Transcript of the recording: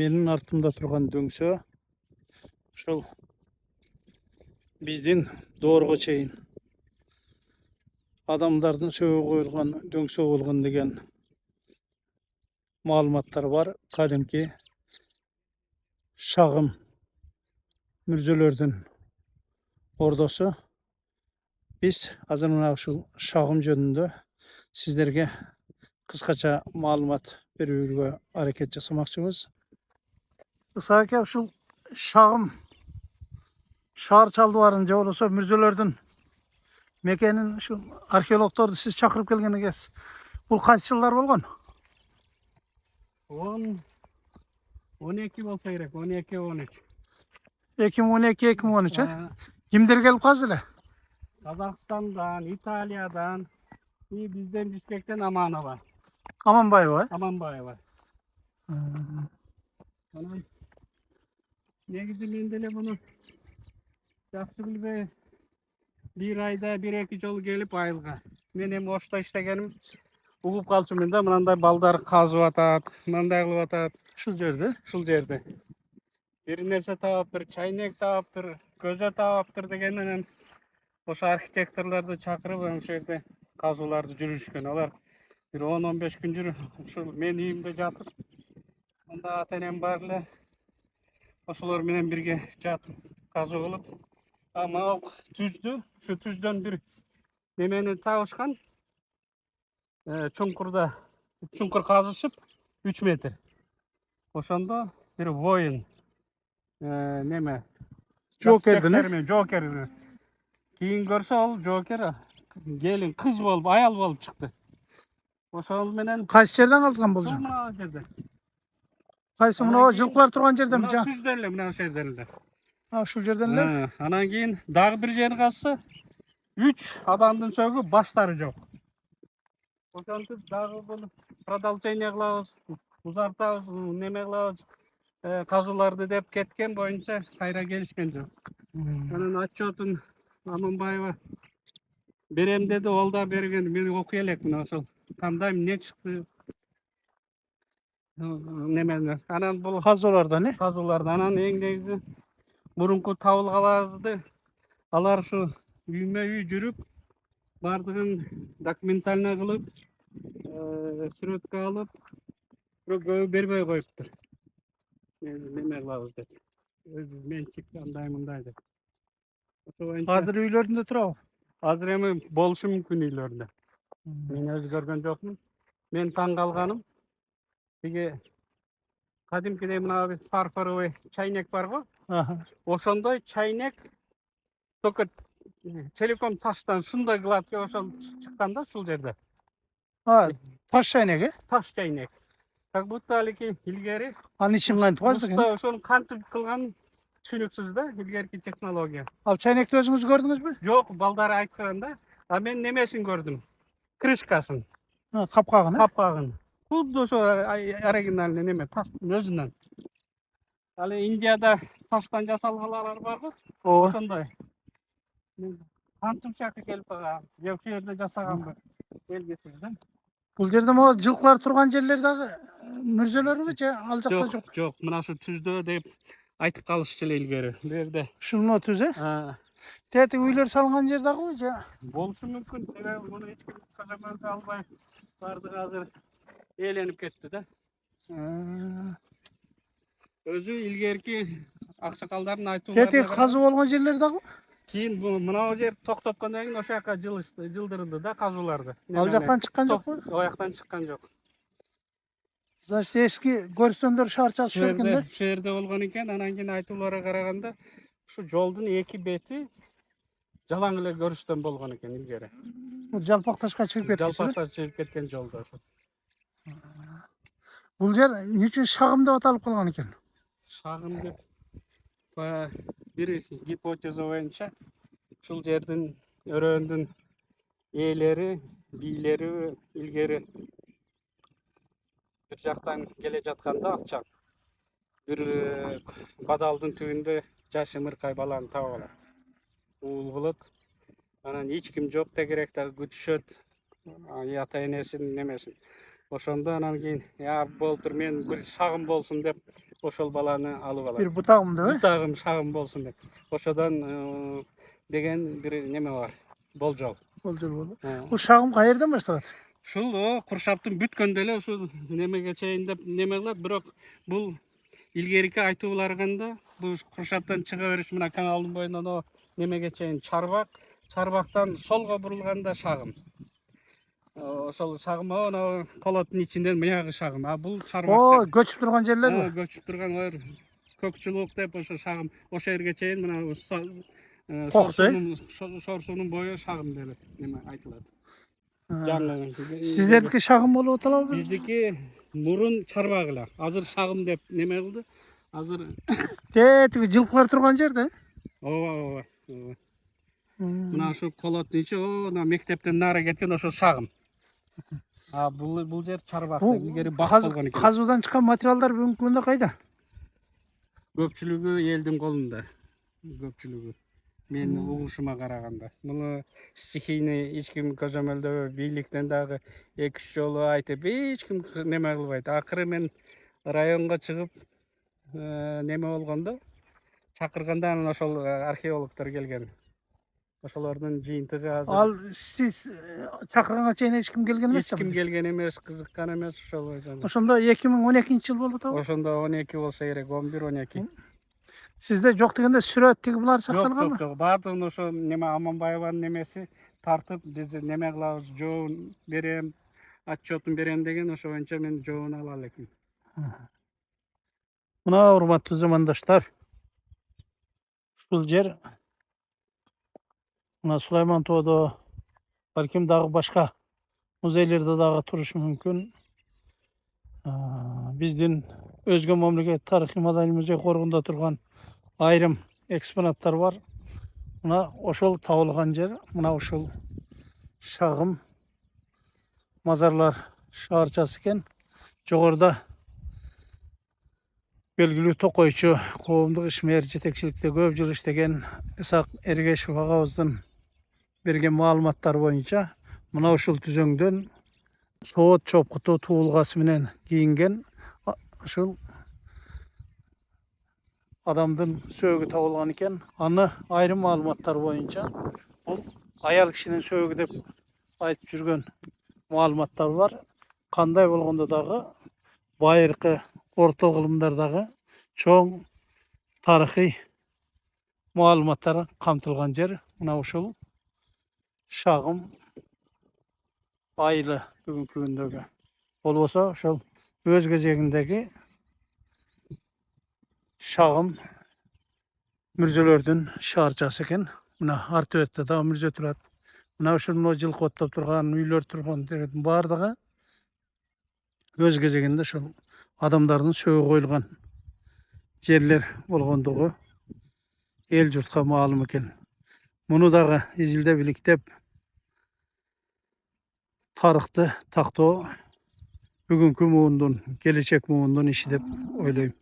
Менің артымда тұрған дөңсө ушул биздин доорго чейин адамдардын сөөгө коюлган дөңсө болгон деген маалыматтар бар. Кадимки шагым мүрзөлөрдүн ордосу. Биз азыр мына ушул шагым жөнүндө сиздерге кыскача маалымат берүүгө аракет жасамакчыбыз. Ысак аке, ушул шагым шаар чалдыбарын же болбосо мүрзөлөрдүн мекенин ушу археологторду сиз чакырып келгениңиз бул кайсы жылдар болгон? 12 болса керек, 12-13. 2012-2013. Кимдер келип казды эле? Казакстандан, Италиядан, бизден Бишкектен Аманова. Аманбаева. Аманбаева. Анан негизи мен деле муну жакшы билбей, бир айда 1-2 жолу келип айылга. Мен эми Ошто иштегеним угуп калчумун да, мындай балдар казып атат, мындай кылып атат. Ушул жерде. Бир нерсе таптыр, чайнек таптыр, көзө таптыр дегеннен ошо архитекторлорду чакырып ошол жерде казууларды жүрүшкөн. Алар бир 10-15 күн жүрүп, ушул мен үйүмдө жатып, анда ата-энем бар эле. Ошолор менен бирге жатып, казуу кылып, магал түздү. Ушу түздөн бир немени табышкан. Чуңкур казышып 3 метр. Ошондо бир воин неме Жокер. Кийин көрсө ал Жокер келин кыз болуп, аял болуп чыкты. Ошол менен Кайсы жерден калган бул жол? мына жерде. Кайсы мына жылкылар турган жерденби? Мына түздөн эле, мына жерден эле. Ушул жерден эле. Анан кийин дагы бир жери казса 3 адамдын сөөгү баштары жок. Ошентип дагы бул продолжение кылабыз, узартабыз, неме кылабыз, казууларды деп кеткен боюнча кайра келишкен жок. Анан отчетун Аманбаева берем деди, ол да берген. Мен окуй элек мына ошол кандай эмне чыкты. Немени. Анан бул Казуулардан, Анан эң негизи мурунку табылгаларды алар ушу үймө үй жүрүп, бардыгын документально кылып, сүрөткө алып, бирок көбү бербей коюптур. Неме кылабыз деп. Менчик андай деп. Азыр үйлөрүндө турабы? Азыр эми болушу мүмкүн үйлөрүндө. Мен өзү көргөн жокмун. Мен таң калганым, тиги кадимкидей мына фарфоровый чайнек барго? Ошондой чайнек только целиком таштан ушундай гладкий ошол чыккан да ушул жерде. Таш чайнек, Таш чайнек. Как будто алики илгери Анын ичин кантип каздык? ошону кантип кылган түшүнүксүз да, илгерки технология. Ал чайнекти өзүңүз көрдүңүзбү? Жок, балдары айткан да. А мен немесин көрдүм. Крышкасын. Капкагын. Худду ошо оригинальный неме, таштын өзүнөн. Ал Индияда таштан жасалгалар барбы? Ошондой. Кантымчакы келип калган. Же ушул жерде жасаганбы? Белгисиз да. Бул жерде могу жылкылар турган жерлер дагы мүрзөлөрбү же ал жакта жок? Жок, мына ушу түздө деп айтып калышчу эле илгери. Бу жерде. Ушул түз, Тети үйлөр салынган жер дагыбы же? Болушу мүмкүн. Себеби муну эч ким көзөмөлгө албай бардыгы азыр ээленип кетти да. Өзү илгерки аксакалдардын айтууларына. Тети казуу болгон жерлер дагыбы? Кийин мына жер токтоткондон кийин ошол жака жылдырылды да казууларды. Ал жактан чыккан жокпу? Ал жактан чыккан жок. Значит, эски көрсөндөр шаарчасы ушул экен да? Ушул жерде болгон экен. Анан кийин айтууларга караганда ушу жолдун эки бети жалаң эле көрүштөн болгон экен илгери. Жалпак ташка чыгып кеткен. Жалпак таш чыгып кеткен жолдо ошо. Бул жер эмне үчүн шагым деп аталып калган экен? Шагым деп бир гипотеза боюнча ушул жердин өрөөндүн ээлери, бийлери илгери бир жактан келе жатканда акчам бир бадалдын түбүндө жаш ымыркай баланы таап алат. Уул кылат. Анан эч ким жок, тегеректе күтүшөт. Ата-энесин немесин. Ошондо анан кийин болуптур, мен бир шагым болсун деп ошол баланы алып алат. Bir butağım da. Бутагым шагым болсун деп. Ошодон деген бир неме бар. Болжол. Boldur boldur. Bu şağım kayerden başladı? Ушул Куршаптын бүткөндө эле ушул немеге чейин деп неме кылат, бирок бул илгерки айтууларганда бул Куршаптан чыга бериш мына каналдын боюнан о немеге чейин чарбак, чарбактан солго бурулганда шагым. Ошол шагым ana колоттун ичинен мыягы шагым. А бул чарбак. O göçüp durgan yerler mi? Көчүп турган ойр көкчүлүк деп ошо шагым. Ошо жерге чейин мына Шорсунун бою шагым деп неме айтылат. Sizlerki şağım olup otalar. Биздики мурун чарбак эле. Азыр шагым деп неме кылды. Азыр De жылкылар турган жерде. ооба. Мына ошо колоттун ичи мына мектептен нары кеткен ошо шагым. А бул жер чарбак. Илгери бак болгон экен. Kazıdan çıkan materiallar бүгүнкү күндө кайда? Көпчүлүгү элдин колунда. Көпчүлүгү. Мен угушума караганда. Муну стихийный эч ким көзөмөлдөбөй, бийликтен дагы 2-3 жолу айтып, эч ким неме кылбайт. Акыры мен районго чыгып неме болгондо чакырганда анан ошол археологдор келген. Ошолордун жыйынтыгы азыр. Al siz çakırganга чейин эч ким келген эмес. Эч ким келген эмес, кызыккан эмес ошол. Ошондо 2012-жыл болуп атабы? Ошондо 12 болсо керек, 11-12. Sizde жок дегенде сүрөт тиги булар Жок, сакталганбы? жок. Баардыгын ошо неме Аманбаеванын немеси тартып, биз неме кылабыз, жообун берем, отчетун берем деген ошо боюнча мен жообун ала элекмин. Мына урматтуу замандаштар. Ушул жер мына Сулайман тоодо балким дагы башка музейлерде дагы турушу мүмкүн. Биздин өзгө мамлекет тарыхый маданий музей коргунда турган айрым экспонаттар бар. Мына ошол табылган жер, мына ошол шагым мазарлар шаарчасы экен. Жогоруда белгилүү токойчу, коомдук ишмер жетекчиликте көп жыл иштеген Исак Эргешев агабыздын берген маалыматтар боюнча мына ушул түзөңдөн соот чопкуту туулгасы менен кийинген ушул адамдын сөөгү табылган экен. Аны айрым маалыматтар боюнча бул аял кишинин сөөгү деп айтып жүргөн маалыматтар бар. Кандай болгондо дагы байыркы орто кылымдардагы чоң тарыхый маалыматтар камтылган жер. Мына ушул шагым айылы бүгүнкү күндөгү. Болбосо ошол өз кезегиндеги шагым мүрзөлөрдүн шаарчасы экен. Мына ар төбөттө да мүрзө турат. Мына ушул жылкы оттоп турган үйлөр турган жердин баардыгы өз кезегинде ошол адамдардын сөөгү коюлган жерлер болгондугу эл журтка маалым экен. Муну дагы изилдеп иликтеп тарыхты тактоо бүгүнкү муундун, келечек муундун иши деп ойлойм.